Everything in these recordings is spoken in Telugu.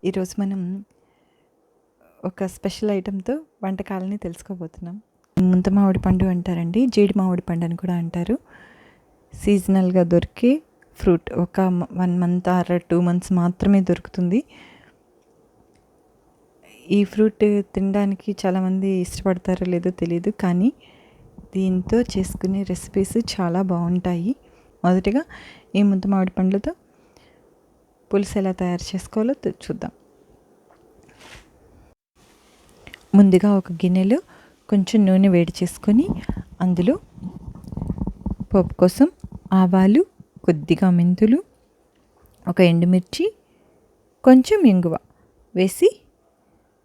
ఈరోజు మనం ఒక స్పెషల్ ఐటెంతో వంటకాలని తెలుసుకోబోతున్నాం. ముంత మామిడి పండు అంటారండి, జీడి మామిడి పండు అని కూడా అంటారు. సీజనల్గా దొరికే ఫ్రూట్. ఒక 1 మంత్ ఆర్ 2 మంత్స్ మాత్రమే దొరుకుతుంది. ఈ ఫ్రూట్ తినడానికి చాలామంది ఇష్టపడతారో లేదో తెలియదు, కానీ దీంతో చేసుకునే రెసిపీస్ చాలా బాగుంటాయి. మొదటిగా ఈ ముంత మామిడి పండ్లతో పులుసు ఎలా తయారు చేసుకోవాలో చూద్దాం. ముందుగా ఒక గిన్నెలో కొంచెం నూనె వేడి చేసుకొని అందులో పోపు కోసం ఆవాలు, కొద్దిగా మెంతులు, ఒక ఎండుమిర్చి, కొంచెం ఇంగువ వేసి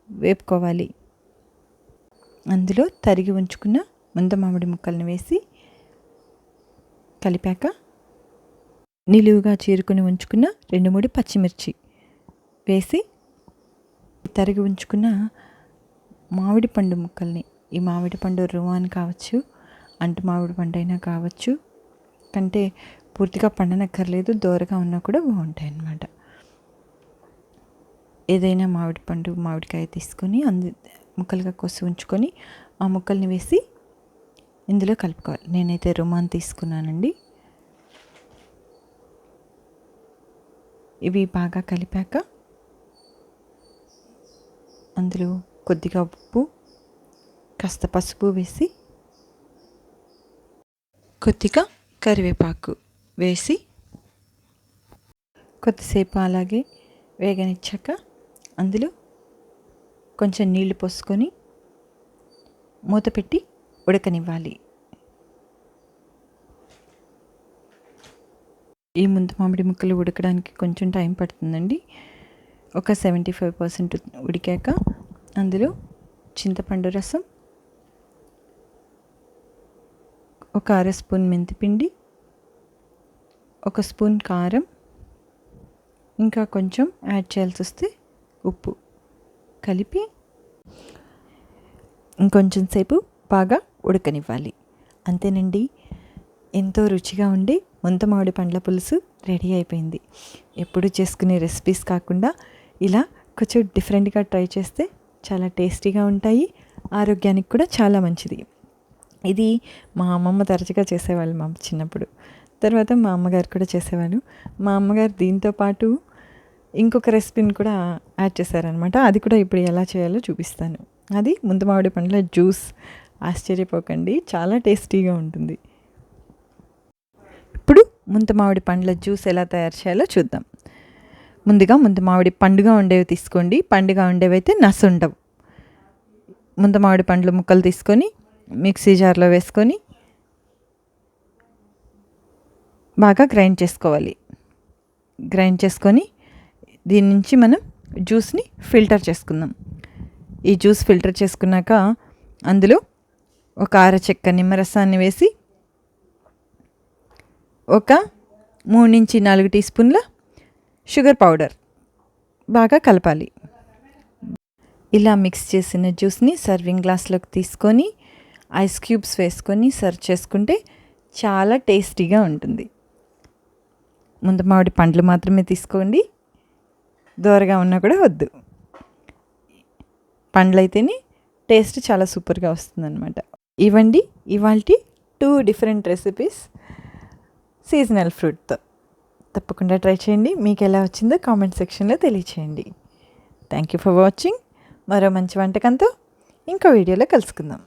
వేపుకోవాలి. అందులో తరిగి ఉంచుకున్న ముంత మామిడి ముక్కలను వేసి కలిపాక నిలువుగా చీరుకొని ఉంచుకున్న 2-3 పచ్చిమిర్చి వేసి తరిగి ఉంచుకున్న మామిడి పండు ముక్కల్ని, ఈ మామిడి పండు రువాన్ కావచ్చు, అంటు మామిడి పండు అయినా కావచ్చు, కంటే పూర్తిగా పండనక్కర్లేదు, దోరగా ఉన్నా కూడా బాగుంటాయి అన్నమాట. ఏదైనా మామిడి పండు, మామిడికాయ తీసుకొని ముక్కలుగా కోసి ఉంచుకొని ఆ ముక్కల్ని వేసి ఇందులో కలుపుకోవాలి. నేనైతే రుమాన్ తీసుకున్నానండి. ఇవి బాగా కలిపాక అందులో కొద్దిగా ఉప్పు, కాస్త పసుపు వేసి కొద్దిగా కరివేపాకు వేసి కొద్దిసేపు అలాగే వేగనిచ్చాక అందులో కొంచెం నీళ్లు పోసుకొని మూత పెట్టి ఉడకనివ్వాలి. ఈ ముంత మామిడి ముక్కలు ఉడకడానికి కొంచెం టైం పడుతుందండి. ఒక 75% ఉడికాక అందులో చింతపండు రసం, ఒక 1/2 స్పూన్ మెంతిపిండి, 1 స్పూన్ కారం, ఇంకా కొంచెం యాడ్ చేయాల్సి వస్తే ఉప్పు కలిపి ఇంకొంచెం సేపు బాగా ఉడకనివ్వాలి. అంతేనండి, ఎంతో రుచిగా ఉండి ముంత మామిడి పండ్ల పులుసు రెడీ అయిపోయింది. ఎప్పుడు చేసుకునే రెసిపీస్ కాకుండా ఇలా కొంచెం డిఫరెంట్గా ట్రై చేస్తే చాలా టేస్టీగా ఉంటాయి, ఆరోగ్యానికి కూడా చాలా మంచిది. ఇది మా అమ్మమ్మ తరచుగా చేసేవాళ్ళు మా చిన్నప్పుడు. తర్వాత మా అమ్మగారు కూడా చేసేవాళ్ళు. మా అమ్మగారు దీంతో పాటు ఇంకొక రెసిపీని కూడా యాడ్ చేశారనమాట. అది కూడా ఇప్పుడు ఎలా చేయాలో చూపిస్తాను. అది ముంత మామిడి పండ్ల జ్యూస్. ఆశ్చర్యపోకండి, చాలా టేస్టీగా ఉంటుంది. ఇప్పుడు ముంత మామిడి పండ్ల జ్యూస్ ఎలా తయారు చేయాలో చూద్దాం. ముందుగా ముంత మామిడి పండుగా ఉండేవి తీసుకోండి. పండుగా ఉండేవి అయితే నసు ఉండవు. ముంత మామిడి పండ్ల ముక్కలు తీసుకొని మిక్సీ జార్లో వేసుకొని బాగా గ్రైండ్ చేసుకోవాలి. గ్రైండ్ చేసుకొని దీని నుంచి మనం జ్యూస్ని ఫిల్టర్ చేసుకుందాం. ఈ జ్యూస్ ఫిల్టర్ చేసుకున్నాక అందులో ఒక అరచెక్క నిమ్మరసాన్ని వేసి ఒక 3-4 టీ స్పూన్ల షుగర్ పౌడర్ బాగా కలపాలి. ఇలా మిక్స్ చేసిన జ్యూస్ని సర్వింగ్ గ్లాస్లోకి తీసుకొని ఐస్ క్యూబ్స్ వేసుకొని సర్వ్ చేసుకుంటే చాలా టేస్టీగా ఉంటుంది. ముంత మామిడి పండ్లు మాత్రమే తీసుకోండి, దోరగా ఉన్నా కూడా వద్దు. పండ్లు అయితేనే టేస్ట్ చాలా సూపర్గా వస్తుందన్నమాట. ఇవండి ఇవాల్టి 2 డిఫరెంట్ రెసిపీస్ సీజనల్ ఫ్రూట్తో. తప్పకుండా ట్రై చేయండి. మీకు ఎలా వచ్చిందో కామెంట్ సెక్షన్లో తెలియచేయండి. Thank you for watching. మరో మంచి వంటకంతో ఇంకో వీడియోలో కలుసుకుందాం.